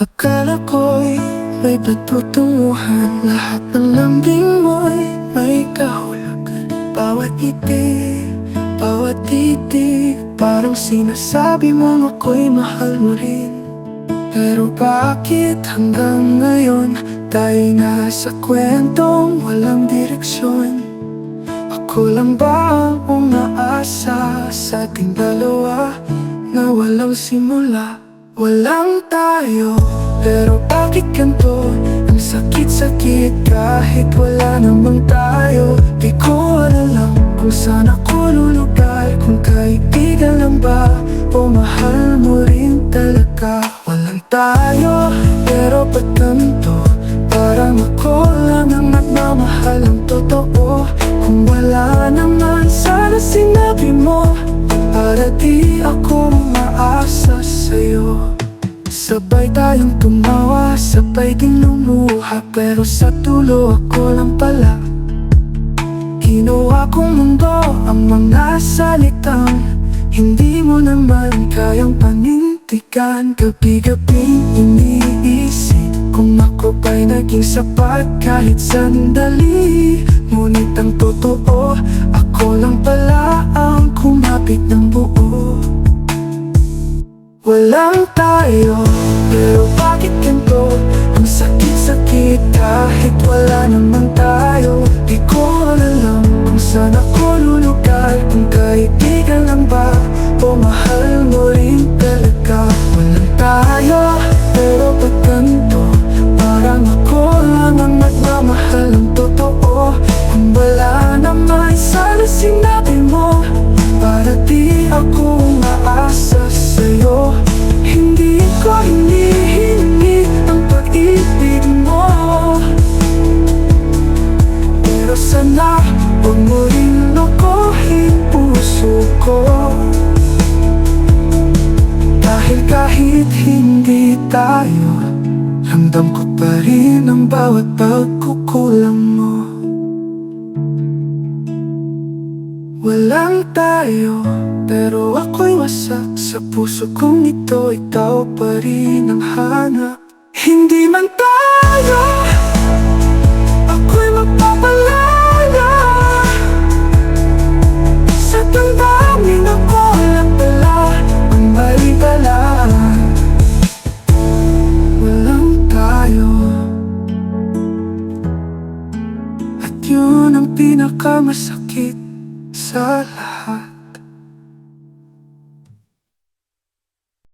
Akala ko'y may patutunguhan, lahat ng lambing mo'y may kahulugan. Bawat ngiti, bawat titig, parang sinasabi mong ako'y mahal mo rin. Pero bakit hanggang ngayon tayo'y nasa kwentong walang direksyon? Ako lang ba ang umaasa sa ating dalawa na walang simula? Walang tayo, pero bakit ganito? Ang sakit-sakit kahit wala namang tayo. Di ko alam kung saan ako lulugar, kung kaibigan lang ba o mahal mo rin talaga. Walang tayo, pero ba't ganito? Parang ako lang ang nagmamahal ang totoo. Kung wala naman, sana sinabi mo, para di ako umaasa sa'yo. Sabay tayong tumawa, sabay din lumuha, pero sa dulo ako lang pala. Ginawa kong mundo ang mga salitang hindi mo naman kayang panindigan. Gabi-gabing iniisip kung ako ba'y naging sapat kahit sandali. Ngunit ang totoo, ako lang pala ang kumapit ng buo. Walang tayo, pero bakit ganito? Ang sakit-sakit kahit wala naman tayo. Di ko alam kung saan ako lulugar, kung kaibigan lang ba o mahal mo rin talaga. Walang tayo, pero ba't ganito? Parang ako lang ang nagmamahal ang totoo. Kung wala naman, sana sinabi mo, para di ako umaasa sa'yo. Hindi ko hinihingi ang pag-ibig mo, pero sana huwag mo rin lokohin puso ko. Dahil kahit hindi tayo, ramdam ko pa rin ang bawat pagkukulang mo. Walang tayo, pero ako'y wasak sa puso kong ito. Ikaw pa rin ang hanap. Hindi man tayo